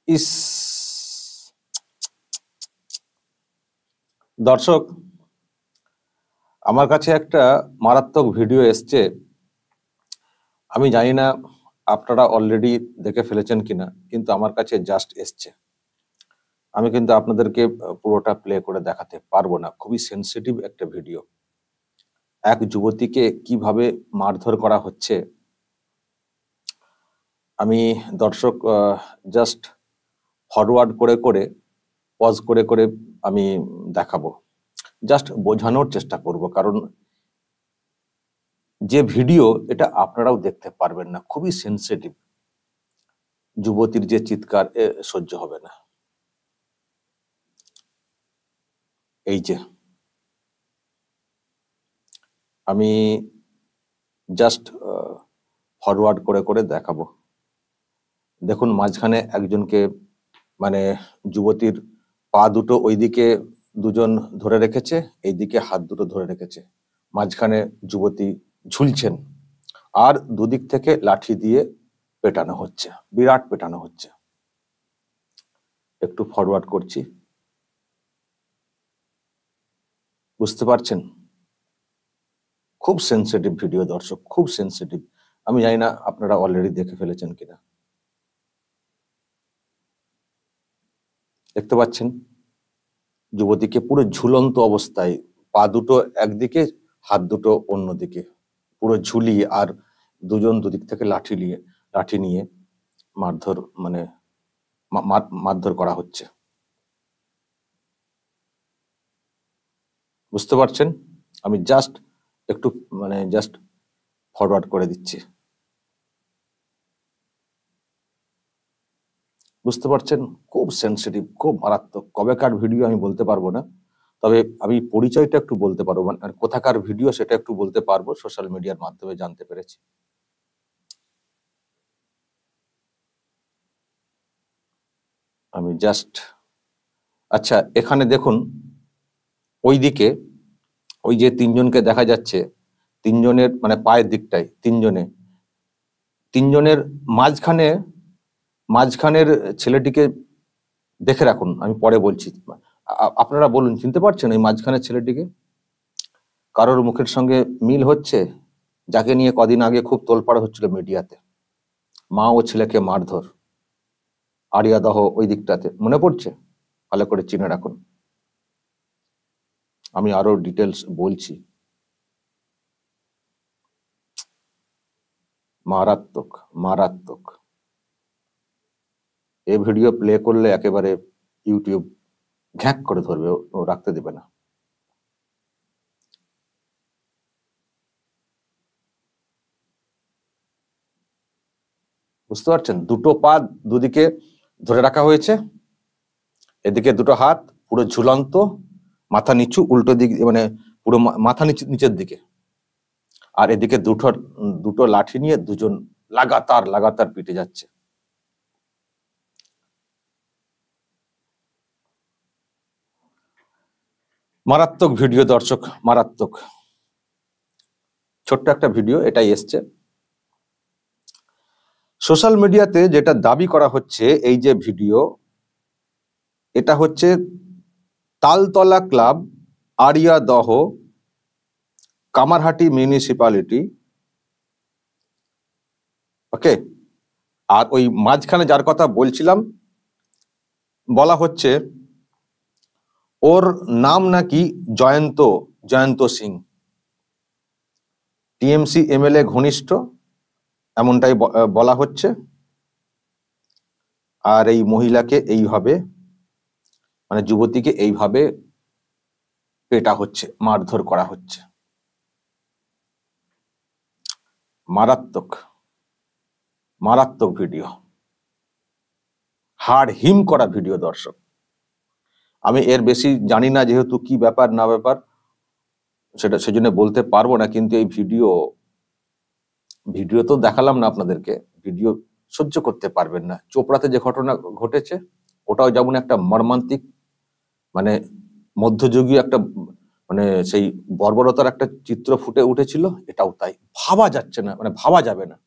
ইস, দর্শক, আমার কাছে একটা মারাত্মক ভিডিও এসছে। আমি জানি না আপনারা অলরেডি দেখে ফেলেছেন কিনা, কিন্তু আমার কাছে জাস্ট এসছে। আমি কিন্তু আপনাদেরকে পুরোটা প্লে করে দেখাতে পারবো না। খুবই সেনসিটিভ একটা ভিডিও। এক যুবতীকে কিভাবে মারধর করা হচ্ছে, আমি দর্শক জাস্ট ফরওয়ার্ড করে করে পজ করে করে আমি দেখাবো, জাস্ট বোঝানোর চেষ্টা করব। কারণ যে ভিডিও, এটা আপনারাও দেখতে পারবেন না। খুবই সেনসিটিভ। যুবতীর যে চিৎকার, সহ্য হবে না। এই যে আমি জাস্ট ফরওয়ার্ড করে করে দেখাবো। দেখুন, মাঝখানে একজনকে, মানে যুবতীর পা দুটো ওইদিকে দুজন ধরে রেখেছে, এইদিকে হাত দুটো ধরে রেখেছে। মাঝখানে যুবতী ঝুলছেন, আর দুদিক থেকে লাঠি দিয়ে পেটানো হচ্ছে, বিরাট পেটানো হচ্ছে। একটু ফরওয়ার্ড করছি, বুঝতে পারছেন? খুব সেনসিটিভ ভিডিও দর্শক, খুব সেনসিটিভ। আমি জানি না আপনারা অলরেডি দেখে ফেলেছেন কিনা। দেখতে পাচ্ছেন যুবতীকে পুরো ঝুলন্ত অবস্থায়, পা দুটো একদিকে, হাত দুটো অন্যদিকে, পুরো ঝুলিয়ে, আর দুজন দুদিক থেকে লাঠি নিয়ে মারধর, মানে মারধর করা হচ্ছে। বুঝতে পারছেন? আমি জাস্ট একটু, মানে জাস্ট ফরওয়ার্ড করে দিচ্ছি। বুঝতে পারছেন? খুব সেনসিটিভ, খুব মারাত্মক। কবেকার ভিডিও আমি বলতে পারবো না, তবে আমি পরিচয়টা একটু বলতে পারবো, মানে কোথাকার ভিডিও সেটা একটু বলতে পারবো। সোশ্যাল মিডিয়ার মাধ্যমে জানতে পেরেছি। আমি জাস্ট, আচ্ছা, এখানে দেখুন, ওইদিকে ওই যে তিনজনকে দেখা যাচ্ছে, তিনজনের মানে পায়ের দিকটায় তিনজনের মাঝখানের ছেলেটিকে দেখে রাখুন, আমি পরে বলছি। আপনারা বলুন, চিনতে পারছেন ওই মাঝখানের ছেলেটিকে? কারোর মুখের সঙ্গে মিল হচ্ছে? যাকে নিয়ে কদিন আগে খুব তোলপাড় হচ্ছিল মিডিয়াতে, মা ও ছেলেকে মারধর, আড়িয়াদহ ওই দিকটাতে, মনে পড়ছে? ভালো করে চিনে রাখুন, আমি আরো ডিটেলস বলছি। মারাত্মক, মারাত্মক। এই ভিডিও প্লে করলে একেবারে ইউটিউব ঘ্যাক করে ধরবে, ও রাখতে দেবে না। বুঝতে পারছেন? দুটো পা দুদিকে ধরে রাখা হয়েছে, এদিকে দুটো হাত পুরো ঝুলন্ত, মাথা নিচু, উল্টো দিক, মানে পুরো মাথা নিচের দিকে, আর এদিকে দুটো লাঠি নিয়ে দুজন লাগাতার পিটে যাচ্ছে। মারাত্মক ভিডিও দর্শক, মারাত্মক। ছোট্ট একটা ভিডিও, এটাই এসছে সোশ্যাল মিডিয়াতে। যেটা দাবি করা হচ্ছে, এই যে ভিডিও, এটা হচ্ছে তালতলা ক্লাব, আড়িয়াদহ, কামারহাটি মিউনিসিপ্যালিটি। ওকে, আর ওই মাঝখানে যার কথা বলছিলাম, বলা হচ্ছে ওর নাম নাকি জয়ন্ত সিং, টিএমসি এমএলএ ঘনিষ্ঠ, এমনটাই বলা হচ্ছে। আর এই মহিলাকে এইভাবে, মানে যুবতীকে এইভাবে পেটা হচ্ছে, মারধর করা হচ্ছে। মারাত্মক, মারাত্মক ভিডিও, হাড় হিম করা ভিডিও দর্শক। আমি এর বেশি জানি না, যেহেতু কি ব্যাপার না ব্যাপার সেটা সেজন্য বলতে পারবো না। কিন্তু এই ভিডিও তো দেখালাম না আপনাদেরকে, ভিডিও সহ্য করতে পারবেন না। চোপড়াতে যে ঘটনা ঘটেছে, ওটাও যেমন একটা মর্মান্তিক, মানে মধ্যযুগীয় একটা, মানে সেই বর্বরতার একটা চিত্র ফুটে উঠেছিল, এটাও তাই। ভাবা যাচ্ছে না, মানে ভাবা যাবে না।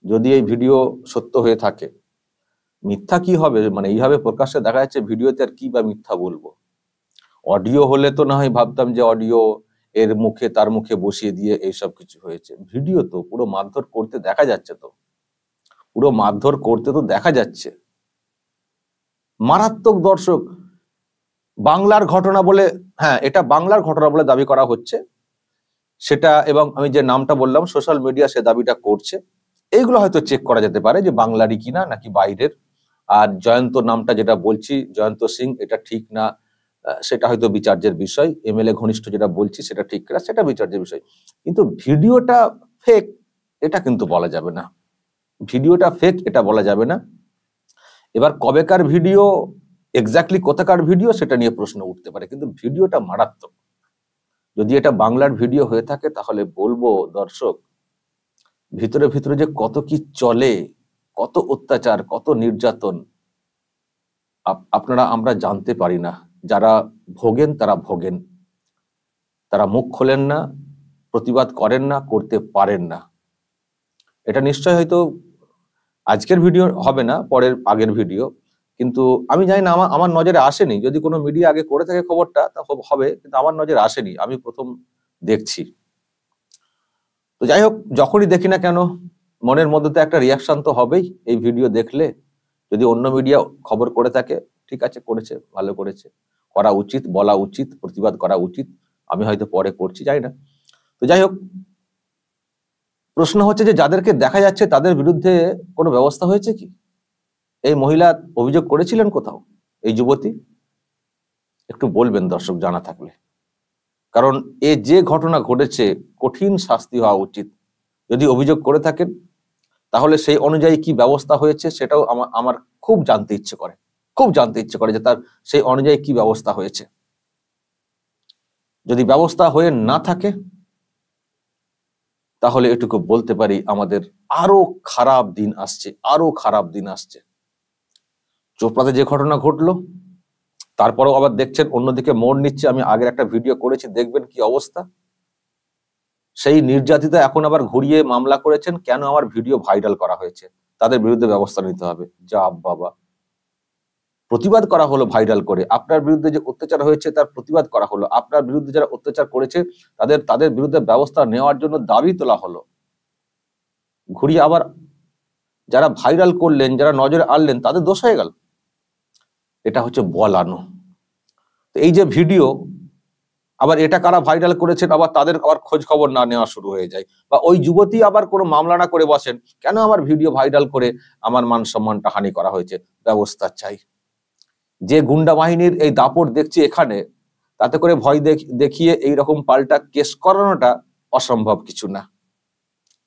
যদি এই ভিডিও সত্য হয়ে থাকে, মিথ্যা কি হবে, মানে এইভাবে প্রকাশ্যে দেখা যাচ্ছে ভিডিওতে, আর কি বা মিথ্যা বলবো। অডিও হলে তো না হয় ভাবতাম যে অডিও এর মুখে তার মুখে বসিয়ে দিয়ে এইসব কিছু হয়েছে, ভিডিও তো পুরো মারধর করতে দেখা যাচ্ছে, তো পুরো মারধর করতে তো দেখা যাচ্ছে। মারাত্মক দর্শক, বাংলার ঘটনা বলে, হ্যাঁ এটা বাংলার ঘটনা বলে দাবি করা হচ্ছে সেটা, এবং আমি যে নামটা বললাম সোশ্যাল মিডিয়া সে দাবিটা করছে। এইগুলো হয়তো চেক করা যেতে পারে যে বাংলারই কিনা নাকি বাইরের। আর জয়ন্ত নামটা যেটা বলছি, জয়ন্ত সিং, এটা ঠিক না সেটা হয়তো বিচার্যের বিষয়। এমএলএ ঘনিষ্ঠ যেটা বলছি সেটা ঠিক না, সেটা বিচার্যের বিষয়। কিন্তু ভিডিওটা ফেক এটা কিন্তু বলা যাবে না, ভিডিওটা ফেক এটা বলা যাবে না। এবার কবেকার ভিডিও, এক্স্যাক্টলি কোথাকার ভিডিও, সেটা নিয়ে প্রশ্ন উঠতে পারে, কিন্তু ভিডিওটা মারাত্মক। যদি এটা বাংলার ভিডিও হয়ে থাকে তাহলে বলবো দর্শক, ভিতরে ভিতরে যে কত কি চলে, কত অত্যাচার, কত নির্যাতন আপনারা আমরা জানতে পারি না। যারা ভোগেন তারা ভোগেন, তারা মুখ খোলেন না, প্রতিবাদ করেন না, করতে পারেন না। এটা নিশ্চয় হয়তো আজকের ভিডিও হবে না, পরের আগের ভিডিও, কিন্তু আমি জানি না, আমার নজরে আসেনি। যদি কোনো মিডিয়া আগে করে থাকে খবরটা তা হবে, কিন্তু আমার নজরে আসেনি, আমি প্রথম দেখছি। তো যাই হোক, যখনই দেখি না কেন মনের মধ্যে তো একটা রিয়াকশন তো হবেই এই ভিডিও দেখলে। যদি অন্য মিডিয়া খবর করে থাকে, ঠিক আছে, করেছে, ভালো করেছে, করা উচিত, বলা উচিত, প্রতিবাদ করা উচিত। আমি হয়তো পরে করছি, জানি না। তো যাই হোক, প্রশ্ন হচ্ছে যে যাদেরকে দেখা যাচ্ছে তাদের বিরুদ্ধে কোনো ব্যবস্থা হয়েছে কি? এই মহিলা অভিযোগ করেছিলেন কোথাও, এই যুবতী? একটু বলবেন দর্শক জানা থাকলে, কারণ এ যে ঘটনা ঘটেছে কঠিন শাস্তি হওয়া উচিত। যদি অভিযোগ করে থাকেন তাহলে সেই অনুযায়ী কি ব্যবস্থা হয়েছে সেটাও আমার খুব জানতে ইচ্ছে করে, খুব জানতে ইচ্ছে করে যে তার সেই অনুযায়ী কি ব্যবস্থা হয়েছে। যদি ব্যবস্থা হয়ে না থাকে তাহলে এটুকু বলতে পারি আমাদের আরো খারাপ দিন আসছে, আরো খারাপ দিন আসছে। চোপড়াতে যে ঘটনা ঘটলো, তারপরেও আবার দেখছেন অন্যদিকে মোড় নিচ্ছে। আমি আগের একটা ভিডিও করেছি, দেখবেন কি অবস্থা। সেই নির্যাতিতা এখন আবার ঘুরিয়ে মামলা করেছেন, কেন আমার ভিডিও ভাইরাল করা হয়েছে, তাদের বিরুদ্ধে ব্যবস্থা নিতে হবে। যা বাবা, প্রতিবাদ করা হলো ভাইরাল করে, আপনার বিরুদ্ধে যে অত্যাচার হয়েছে তার প্রতিবাদ করা হলো, আপনার বিরুদ্ধে যারা অত্যাচার করেছে তাদের বিরুদ্ধে ব্যবস্থা নেওয়ার জন্য দাবি তোলা হলো, ঘুরিয়ে আবার যারা ভাইরাল করলেন, যারা নজরে আনলেন তাদের দোষ হয়ে গেল। এটা হচ্ছে বলানো। তো এই যে ভিডিও, আবার এটা কারা ভাইরাল করেছেন আবার তাদের আবার খোঁজ খবর না নেওয়া শুরু হয়ে যায়, বা ওই যুবতী আবার কোনো মামলা না করে বসেন, কেন আমার ভিডিও ভাইরাল করে আমার মান সম্মানটা হানি করা হয়েছে, ব্যবস্থা চাই। যে গুন্ডা বাহিনীর এই দাপট দেখছি এখানে, তাতে করে ভয় দেখিয়ে এইরকম পাল্টা কেস করানোটা অসম্ভব কিছু না।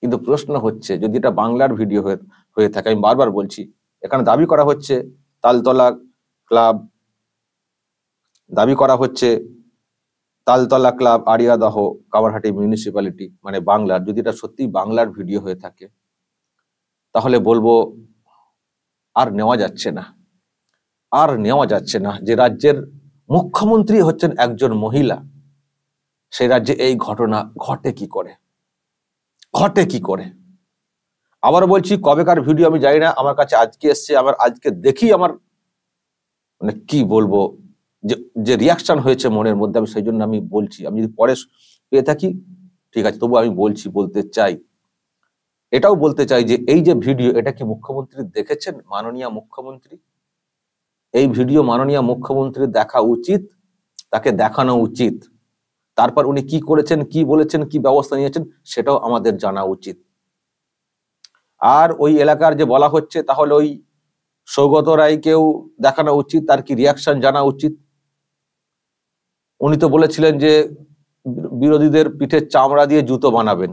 কিন্তু প্রশ্ন হচ্ছে যদি এটা বাংলার ভিডিও হয়ে থাকে, আমি বারবার বলছি, এখানে দাবি করা হচ্ছে তালতলা ক্লাব, দাবি করা হচ্ছে তালতলা ক্লাব, আড়িয়াদহ, কামারহাটি মিউনিসিপ্যালিটি, মানে বাংলার। যদি এটা সত্যি বাংলার ভিডিও হয়ে থাকে তাহলে বলবো আর নেওয়া যাচ্ছে না, আর নেওয়া যাচ্ছে না। যে রাজ্যের মুখ্যমন্ত্রী হচ্ছেন একজন মহিলা, সেই রাজ্যে এই ঘটনা ঘটে কি করে, ঘটে কি করে? আবার বলছি, কবেকার ভিডিও আমি জানি না, আমার কাছে আজকে এসছে, আমার আজকে দেখি আমার মানে কি বলবো, যে রিয়াকশন হয়েছে মনের মধ্যে, আমি সেই জন্য আমি বলছি। আমি যদি পরে পেয়ে থাকি ঠিক আছে, তবু আমি বলছি, বলতে চাই, এটাও বলতে চাই যে এই যে ভিডিও, এটা কি মুখ্যমন্ত্রী দেখেছেন? মাননীয় মুখ্যমন্ত্রী, এই ভিডিও মাননীয় মুখ্যমন্ত্রী দেখা উচিত, তাকে দেখানো উচিত। তারপর উনি কি করেছেন, কি বলেছেন, কি ব্যবস্থা নিয়েছেন সেটাও আমাদের জানা উচিত। আর ওই এলাকার যে বলা হচ্ছে, তাহলে ওই সৌগত রায়কেও দেখানো উচিত, তার কি রিয়াকশন জানা উচিত। উনি তো বলেছিলেন যে বিরোধীদের পিঠের চামড়া দিয়ে জুতো বানাবেন,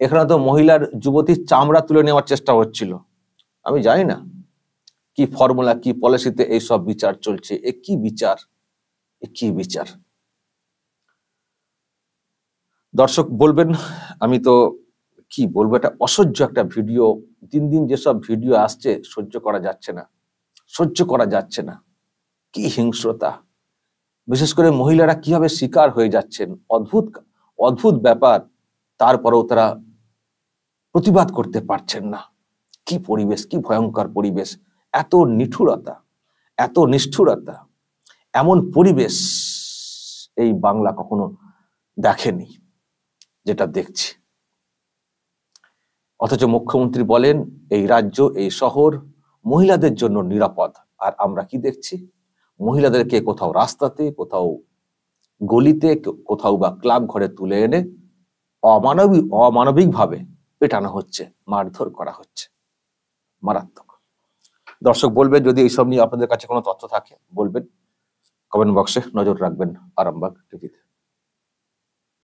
এখানে তো মহিলার যুবতীর চামড়া তুলে নেওয়ার চেষ্টা হচ্ছিল। আমি জানি না কি ফর্মুলা, কি পলিসিতে এইসব বিচার চলছে, এ কি বিচার, এ কি বিচার? দর্শক বলবেন, আমি তো কি বলবো, এটা অসহ্য একটা ভিডিও। দিন দিন যেসব ভিডিও আসছে সহ্য করা যাচ্ছে না, সহ্য করা যাচ্ছে না। কি হিংস্রতা, বিশেষ করে মহিলারা কিভাবে শিকার হয়ে যাচ্ছেন, অদ্ভুত অদ্ভুত ব্যাপার। তারপরেও তারা প্রতিবাদ করতে পারছেন না। কি পরিবেশ, কি ভয়ঙ্কর পরিবেশ। এত নিঠুরতা, এত নিষ্ঠুরতা, এমন পরিবেশ এই বাংলা কখনো দেখেনি যেটা দেখছি। অথচ মুখ্যমন্ত্রী বলেন এই রাজ্য, এই শহর মহিলাদের জন্য নিরাপদ। আর আমরা কি দেখছি? মহিলাদেরকে কোথাও রাস্তাতে, কোথাও গলিতে, কোথাও বা ক্লাব ঘরে তুলে এনে অমানবিকভাবে পেটানো হচ্ছে, মারধর করা হচ্ছে। মারাত্মক। দর্শক বলবেন, যদি এইসব নিয়ে আপনাদের কাছে কোনো তথ্য থাকে বলবেন, কমেন্ট বক্সে নজর রাখবেন আরামবাগ টিভিতে।